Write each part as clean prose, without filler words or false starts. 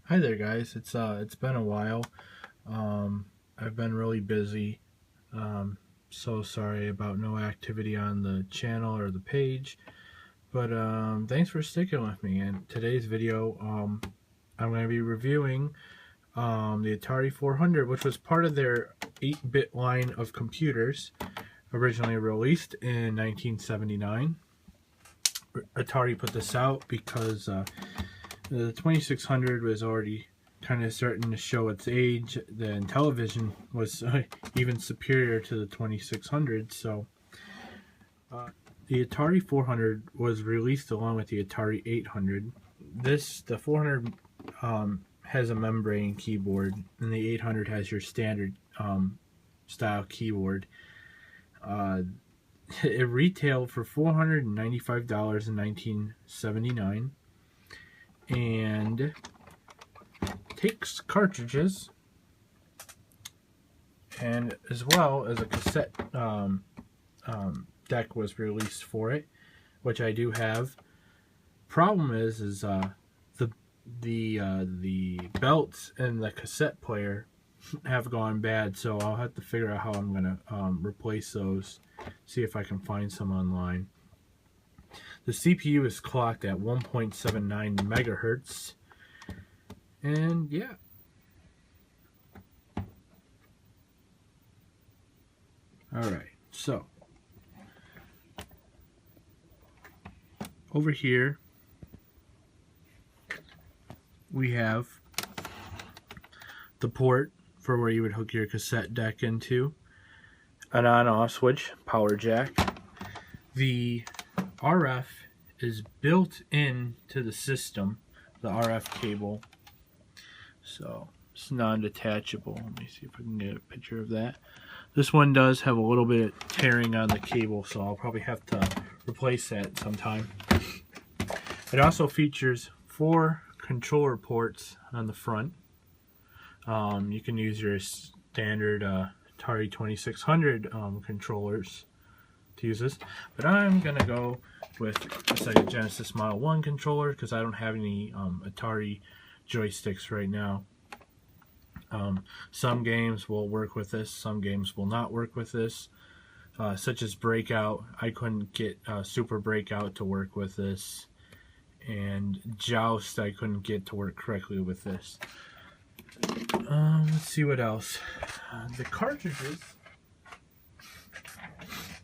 Hi there, guys. It's been a while. I've been really busy. So sorry about no activity on the channel or the page, but thanks for sticking with me. In today's video, I'm going to be reviewing the Atari 400, which was part of their 8-bit line of computers, originally released in 1979. Atari put this out because the 2600 was already kind of starting to show its age. The Intellivision was even superior to the 2600. So the Atari 400 was released along with the Atari 800. The 400 has a membrane keyboard, and the 800 has your standard style keyboard. It retailed for $495 in 1979, and takes cartridges, and as well as a cassette deck was released for it, which I do have. Problem is the belts and the cassette player have gone bad, so I'll have to figure out how I'm gonna replace those. See if I can find some online. The CPU is clocked at 1.79 megahertz, and yeah. Alright, so over here we have the port for where you would hook your cassette deck into, an on-off switch, power jack. The RF is built into the system, the RF cable, so it's non-detachable. Let me see if I can get a picture of that. This one does have a little bit of tearing on the cable, so I'll probably have to replace that sometime. It also features 4 controller ports on the front. You can use your standard Atari 2600 controllers to use this, but I'm gonna go with a Sega Genesis Model 1 controller because I don't have any Atari joysticks right now. Some games will work with this, some games will not work with this, such as Breakout. I couldn't get Super Breakout to work with this, and Joust I couldn't get to work correctly with this. Let's see what else. The cartridges,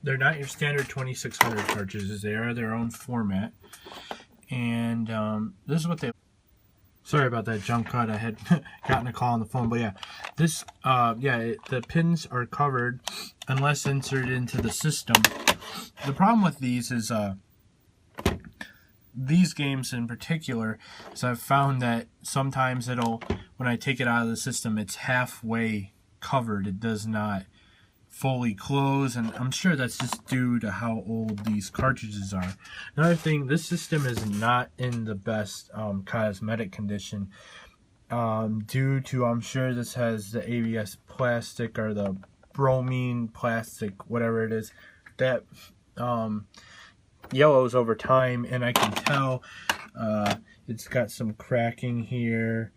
they're not your standard 2600 cartridges. They are their own format, and this is what they. Sorry about that jump cut. I had gotten a call on the phone, but yeah, this the pins are covered unless inserted into the system. The problem with these is these games in particular, is I've found that sometimes when I take it out of the system, it's halfway covered. It does not fully close, and I'm sure that's just due to how old these cartridges are. Another thing, this system is not in the best cosmetic condition, due to, I'm sure this has the ABS plastic or the bromine plastic, whatever it is, that yellows over time, and I can tell it's got some cracking here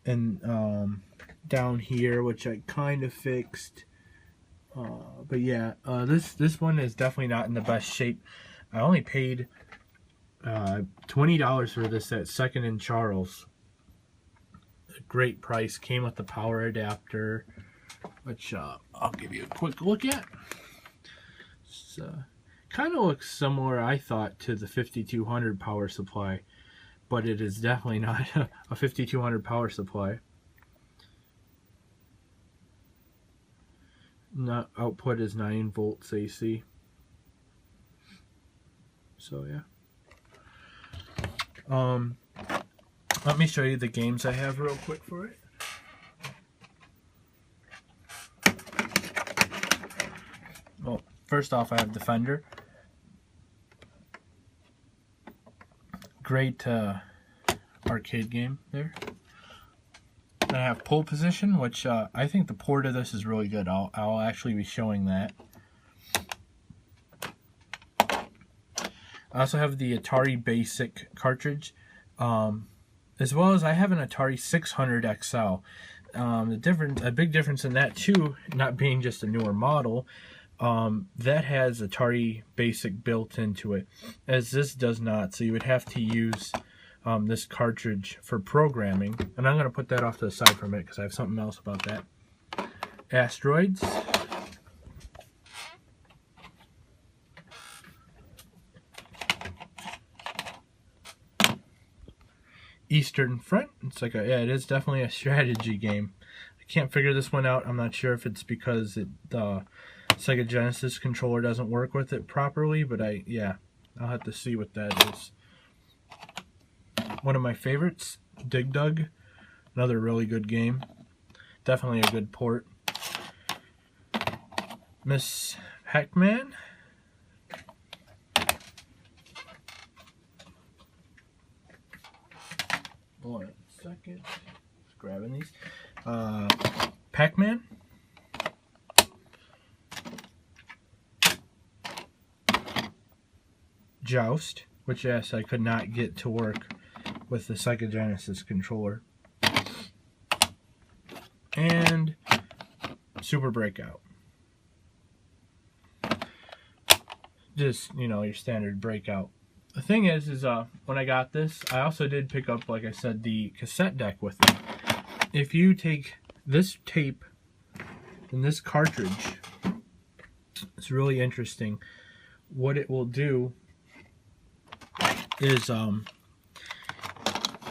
and down here, which I kind of fixed. But yeah, this one is definitely not in the best shape. I only paid $20 for this at 2nd and Charles. A great price. Came with the power adapter, which I'll give you a quick look at. Kind of looks similar, I thought, to the 5200 power supply, but it is definitely not a 5200 power supply. Output is 9 volts AC. So yeah. Let me show you the games I have real quick for it. Well, first off, I have Defender. Great arcade game there. Then I have Pole Position, which I think the port of this is really good. I'll actually be showing that. I also have the Atari Basic cartridge. as well as I have an Atari 600 XL. A big difference in that too, not being just a newer model, that has Atari Basic built into it, as this does not. So you would have to use this cartridge for programming, and I'm going to put that off to the side for a minute because I have something else about that. Asteroids. Eastern Front. It's like it is definitely a strategy game. I can't figure this one out. I'm not sure if it's because the Sega Genesis controller doesn't work with it properly, but I'll have to see what that is. One of my favorites, Dig Dug. Another really good game. Definitely a good port. Miss Pac-Man. Hold on a second. Just grabbing these. Pac-Man. Joust, which yes, I could not get to work with the Sega Genesis controller. And Super Breakout. Just, your standard Breakout. The thing is when I got this, I also did pick up, like I said, the cassette deck with it. If you take this tape and this cartridge, it's really interesting. What it will do is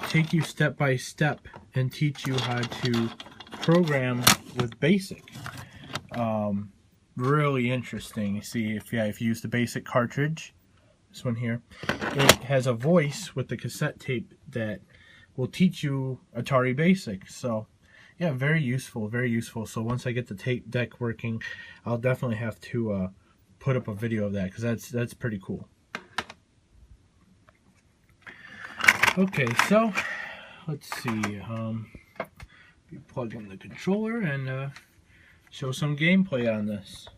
take you step by step and teach you how to program with BASIC. Really interesting. You see, if you use the BASIC cartridge, this one here, it has a voice with the cassette tape that will teach you Atari Basic. So yeah, very useful, very useful. So once I get the tape deck working, I'll definitely have to put up a video of that, because that's pretty cool. Okay, so let's see. Plug in the controller and show some gameplay on this.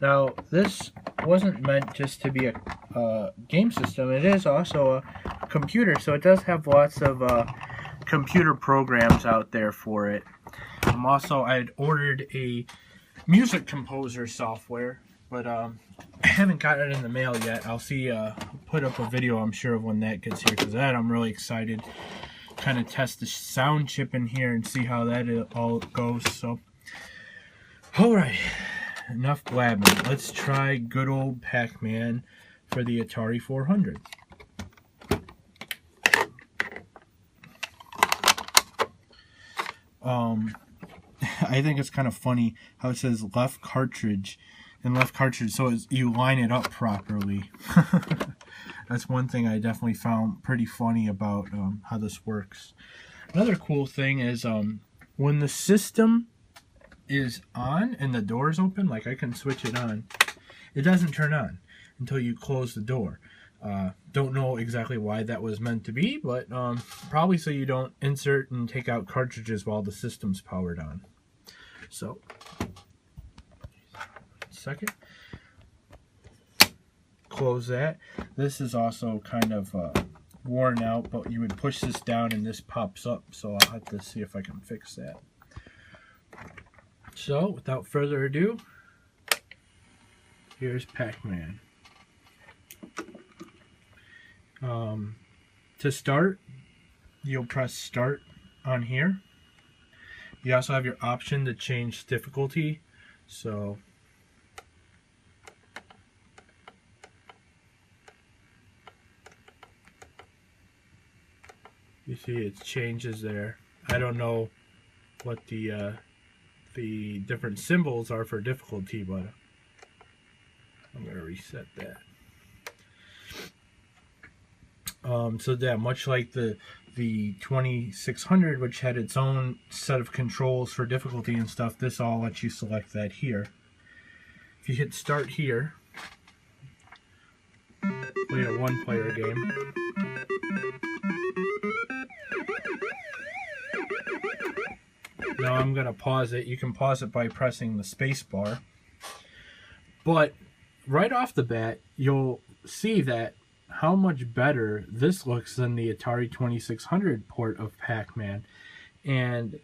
Now, this wasn't meant just to be a game system. It is also a computer, so it does have lots of computer programs out there for it. I had ordered a music composer software, but I haven't gotten it in the mail yet. I'll see, put up a video, I'm sure, of when that gets here, because that I'm really excited. Kind of test the sound chip in here and see how that all goes. So, alright, enough blabbing. Let's try good old Pac-Man for the Atari 400. I think it's kind of funny how it says left cartridge and left cartridge, so you line it up properly. That's one thing I definitely found pretty funny about how this works. Another cool thing is when the system is on and the door is open, like I can switch it on, it doesn't turn on until you close the door. Don't know exactly why that was meant to be, but probably so you don't insert and take out cartridges while the system's powered on. So, second. Close that. This is also kind of worn out, but you would push this down and this pops up, so I'll have to see if I can fix that. So, without further ado, here's Pac-Man. To start, you'll press start on here. You also have your option to change difficulty, so you see it changes there. I don't know what the different symbols are for difficulty, but I'm going to reset that. So yeah, much like the 2600, which had its own set of controls for difficulty and stuff, this all lets you select that here. If you hit start here, play a one-player game. Now I'm going to pause it. You can pause it by pressing the space bar. But right off the bat, you'll see that how much better this looks than the Atari 2600 port of Pac-Man. And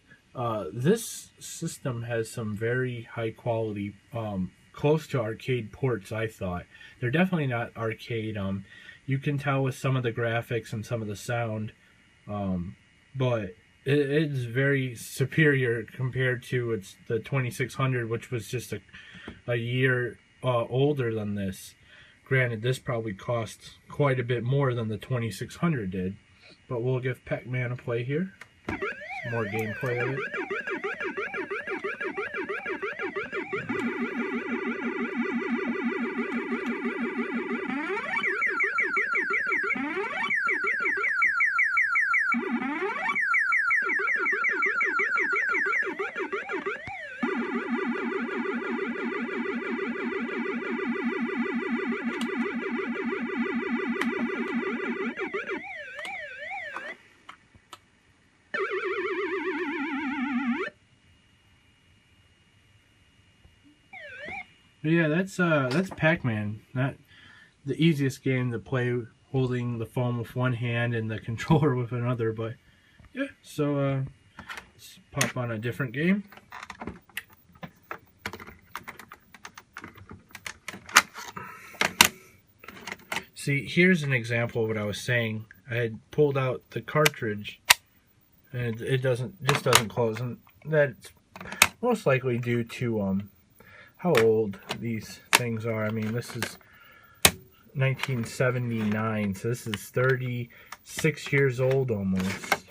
this system has some very high quality, close to arcade ports, I thought. They're definitely not arcade. You can tell with some of the graphics and some of the sound, but it's very superior compared to the 2600, which was just a year older than this. Granted, this probably cost quite a bit more than the 2600 did, but we'll give Pac-Man a play here. Some more gameplay of it. But yeah, that's Pac-Man. Not the easiest game to play holding the phone with one hand and the controller with another, but yeah, so let's pop on a different game. See, here's an example of what I was saying. I had pulled out the cartridge and it just doesn't close, and that's most likely due to how old these things are. I mean, this is 1979, so this is 36 years old almost.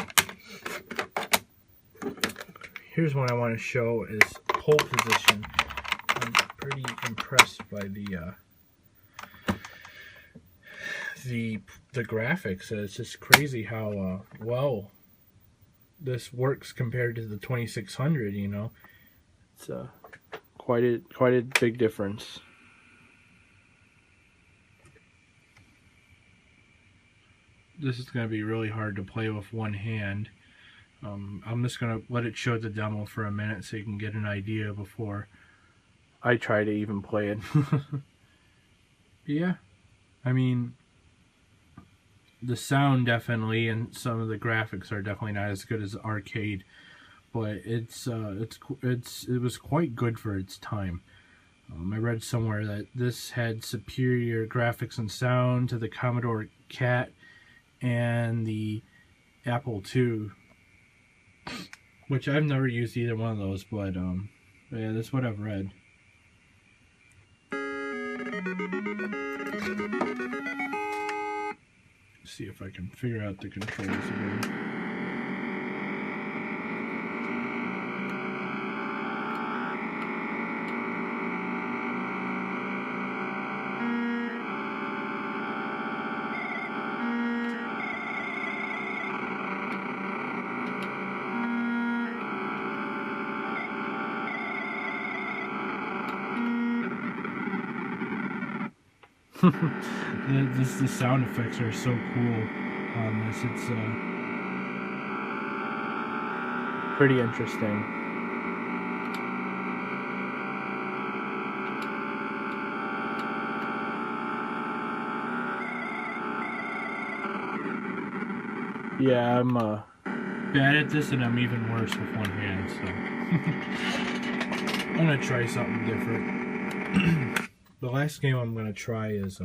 Here's one I want to show is pole position. I'm pretty impressed by the graphics. It's just crazy how well this works compared to the 2600, you know. It's quite a big difference. This is going to be really hard to play with one hand. I'm just going to let it show the demo for a minute so you can get an idea before I try to even play it. Yeah, I mean, the sound definitely and some of the graphics are definitely not as good as the arcade, but it was quite good for its time. I read somewhere that this had superior graphics and sound to the Commodore Cat and the Apple II, which I've never used either one of those, but yeah, that's what I've read. See if I can figure out the controls again. The sound effects are so cool on this. It's pretty interesting. Yeah, I'm bad at this, and I'm even worse with one hand, so I'm gonna try something different. The last game I'm going to try is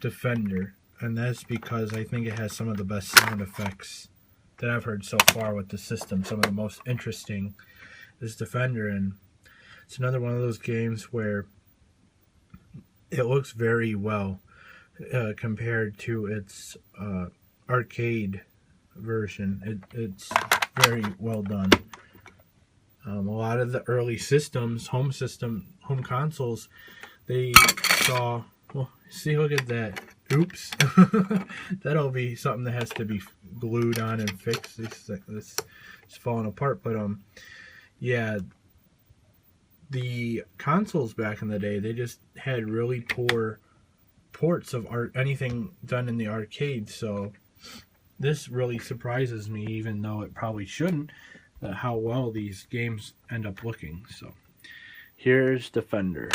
Defender, and that's because I think it has some of the best sound effects that I've heard so far with the system. Some of the most interesting is Defender, and it's another one of those games where it looks very well compared to its arcade version. It's very well done. A lot of the early systems, home consoles, they saw, well, see, look at that. Oops. That'll be something that has to be glued on and fixed. This is falling apart. But, yeah, the consoles back in the day, they just had really poor ports of anything done in the arcade. So this really surprises me, even though it probably shouldn't, how well these games end up looking. So here's Defender.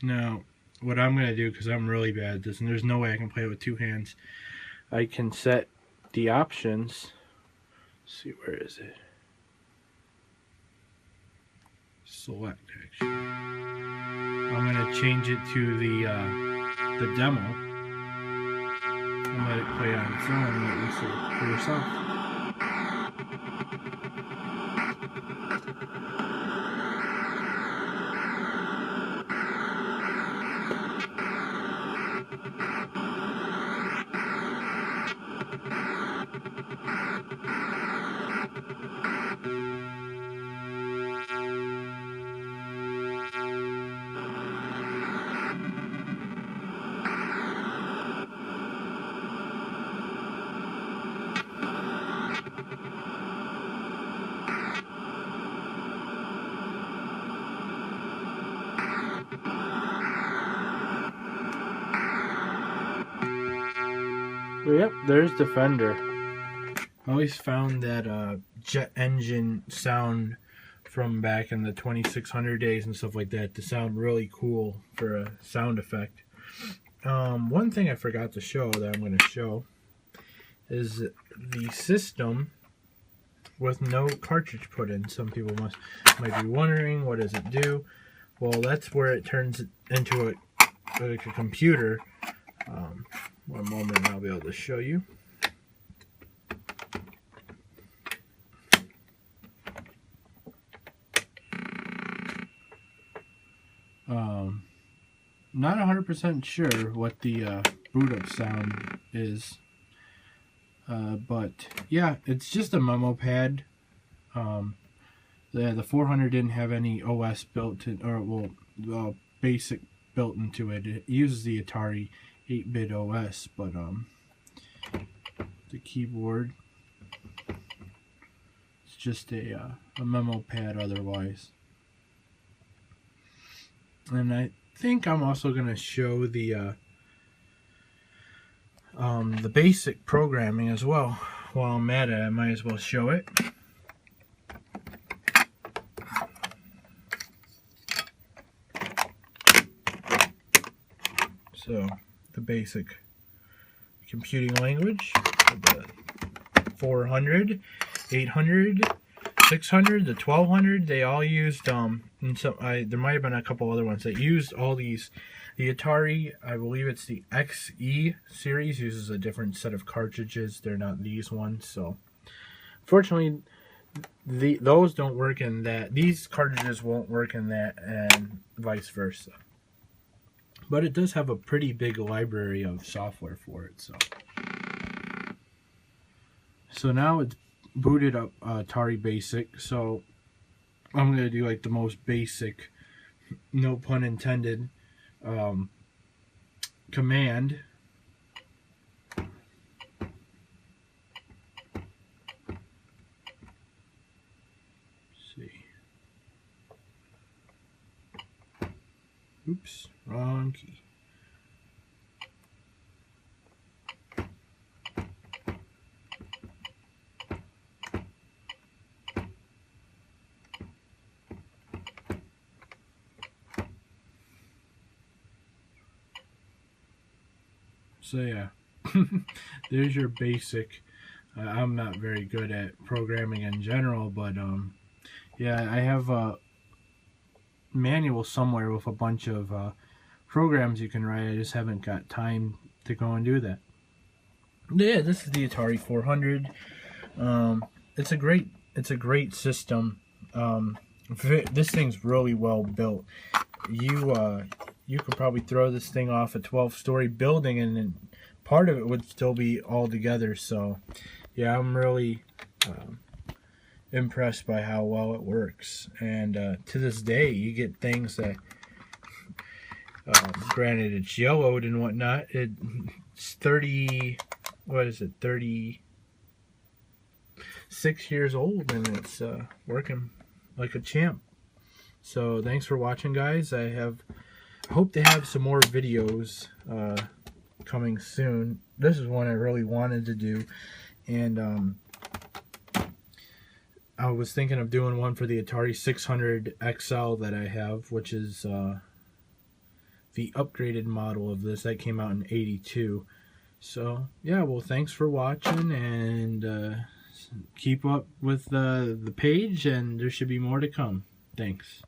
Now, what I'm going to do, because I'm really bad at this, and there's no way I can play it with two hands, I can set the options. Let's see, where is it? Select, actually. I'm going to change it to the demo and let it play on its own and let you see for yourself. Yep, there's Defender. I always found that jet engine sound from back in the 2600 days and stuff like that to sound really cool for a sound effect. One thing I forgot to show that I'm going to show is the system with no cartridge put in. Some people might be wondering, what does it do? Well, that's where it turns it into like a computer. One moment and I'll be able to show you. Not 100% sure what the boot up sound is, but yeah, it's just a memo pad. The 400 didn't have any OS built in, or well, basic built into it. It uses the Atari 8-bit OS, but the keyboard, it's just a memo pad otherwise. And I think I'm also going to show the basic programming as well. While I'm at it, I might as well show it. So, the basic computing language, the 400, 800, 600, the 1200, they all used, and so there might have been a couple other ones that used all these. The Atari, I believe it's the XE series, uses a different set of cartridges. They're not these ones, so fortunately those don't work in that. These cartridges won't work in that, and vice versa. But it does have a pretty big library of software for it. So now it's booted up Atari Basic. So I'm going to do like the most basic, no pun intended, command. Let's see. Oops, wrong key. So yeah, there's your basic. I'm not very good at programming in general, but yeah, I have a manual somewhere with a bunch of programs you can write. I just haven't got time to go and do that. Yeah, this is the Atari 400. It's a great system. This thing's really well built. You could probably throw this thing off a 12-story building and then part of it would still be all together. So yeah, I'm really impressed by how well it works. And to this day, you get things that, granted it's yellowed and whatnot, it's 36 years old and it's working like a champ. So thanks for watching, guys. I hope to have some more videos coming soon. This is one I really wanted to do, and I was thinking of doing one for the Atari 600 XL that I have, which is the upgraded model of this that came out in '82. So yeah, well, thanks for watching, and keep up with the page, and there should be more to come. Thanks.